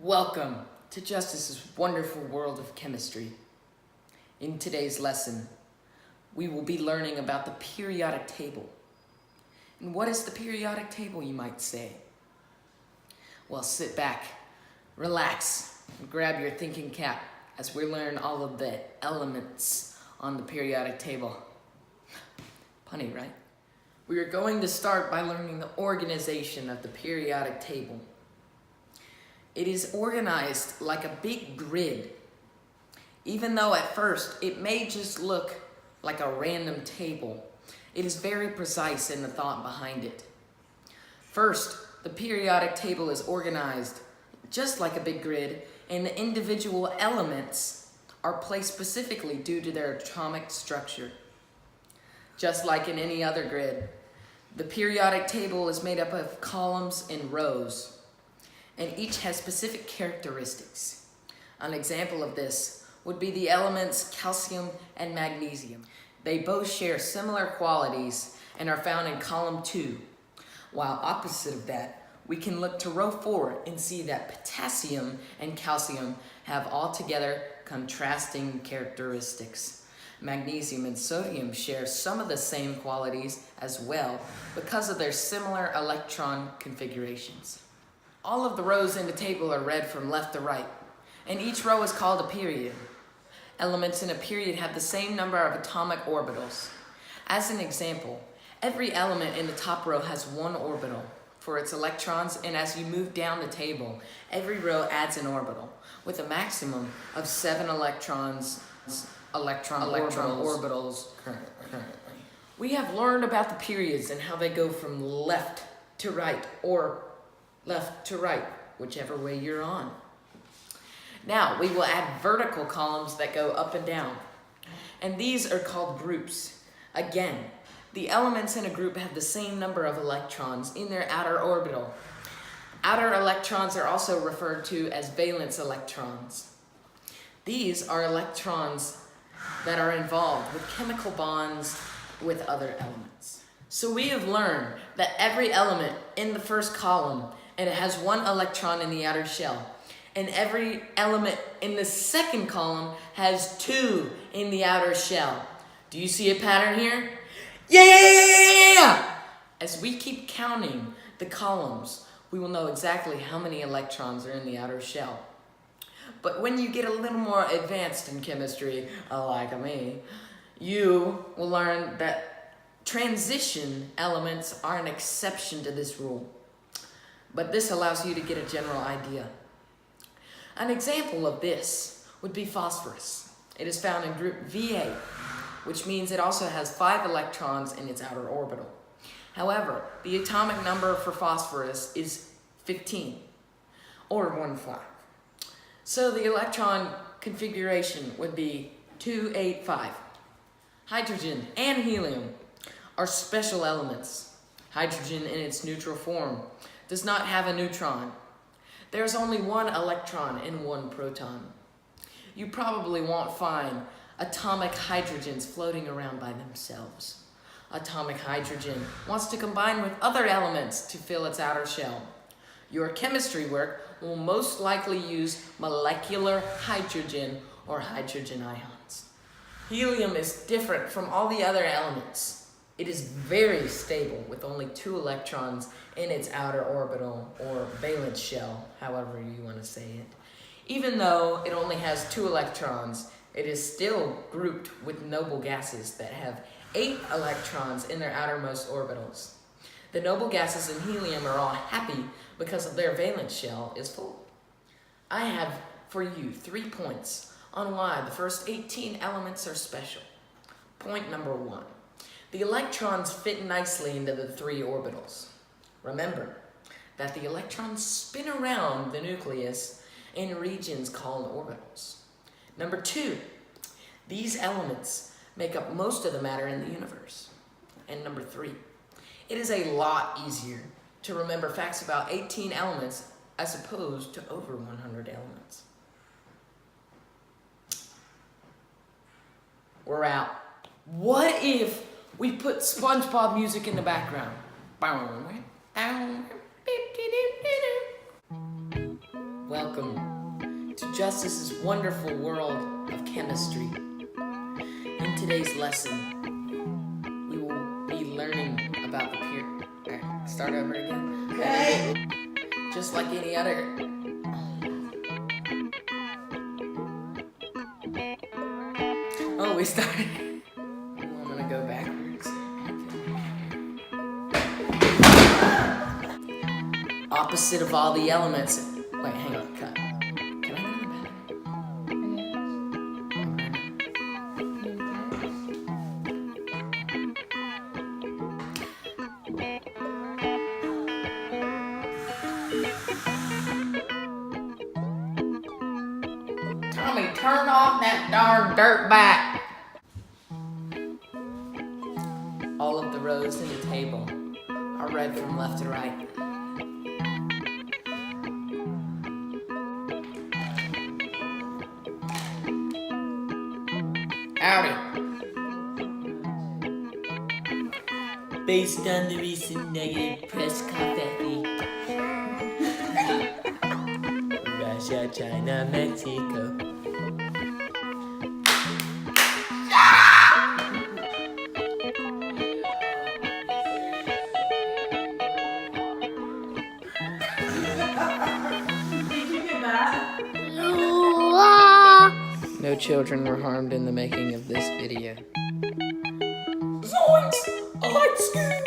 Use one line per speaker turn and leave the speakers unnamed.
Welcome to Justus's wonderful world of chemistry. In today's lesson, we will be learning about the periodic table. And what is the periodic table, you might say? Well, sit back, relax, and grab your thinking cap as we learn all of the elements on the periodic table. Punny, right? We are going to start by learning the organization of the periodic table. It is organized like a big grid, even though at first it may just look like a random table. It is very precise in the thought behind it. First, the periodic table is organized just like a big grid, and the individual elements are placed specifically due to their atomic structure. Just like in any other grid, the periodic table is made up of columns and rows, and each has specific characteristics. An example of this would be the elements calcium and magnesium. They both share similar qualities and are found in column 2. While opposite of that, we can look to row 4 and see that potassium and calcium have altogether contrasting characteristics. Magnesium and sodium share some of the same qualities as well because of their similar electron configurations. All of the rows in the table are read from left to right, and each row is called a period. Elements in a period have the same number of atomic orbitals. As an example, every element in the top row has one orbital for its electrons, and as you move down the table, every row adds an orbital, with a maximum of 7 electron orbitals currently. We have learned about the periods and how they go from left to right, or left to right, whichever way you're on. Now, we will add vertical columns that go up and down, and these are called groups. Again, the elements in a group have the same number of electrons in their outer orbital. Outer electrons are also referred to as valence electrons. These are electrons that are involved with chemical bonds with other elements. So we have learned that every element in the first column, and it has 1 electron in the outer shell. And every element in the second column has 2 in the outer shell. Do you see a pattern here? Yeah! As we keep counting the columns, we will know exactly how many electrons are in the outer shell. But when you get a little more advanced in chemistry, like me, you will learn that transition elements are an exception to this rule. But this allows you to get a general idea. An example of this would be phosphorus. It is found in group Va, which means it also has 5 electrons in its outer orbital. However, the atomic number for phosphorus is 15, or 1,5. So the electron configuration would be 2,8,5. Hydrogen and helium are special elements. Hydrogen in its neutral form does not have a neutron. There's only 1 electron and 1 proton. You probably won't find atomic hydrogens floating around by themselves. Atomic hydrogen wants to combine with other elements to fill its outer shell. Your chemistry work will most likely use molecular hydrogen or hydrogen ions. Helium is different from all the other elements. It is very stable with only 2 electrons in its outer orbital or valence shell, however you want to say it. Even though it only has 2 electrons, it is still grouped with noble gases that have 8 electrons in their outermost orbitals. The noble gases in helium are all happy because of their valence shell is full. I have for you 3 points on why the first 18 elements are special. Point number 1. The electrons fit nicely into the 3 orbitals. Remember that the electrons spin around the nucleus in regions called orbitals. Number 2, these elements make up most of the matter in the universe. And number 3, it is a lot easier to remember facts about 18 elements as opposed to over 100 elements. We're out. What if we put SpongeBob music in the background? Welcome to Justus's wonderful world of chemistry. In today's lesson, we will be learning about the period. Alright, start over again. Okay. Just like any other. Oh, we started. I'm gonna go backwards. Opposite of all the elements. Wait, hang on, cut. Can I go to the bathroom? Tommy, turn off that darn dirtbag! All of the rows in the table are read from left to right. Howdy.
Based on the recent negative press confetti. Russia, China, Mexico.
No children were harmed in the making of this video.
Zoinks! I like school!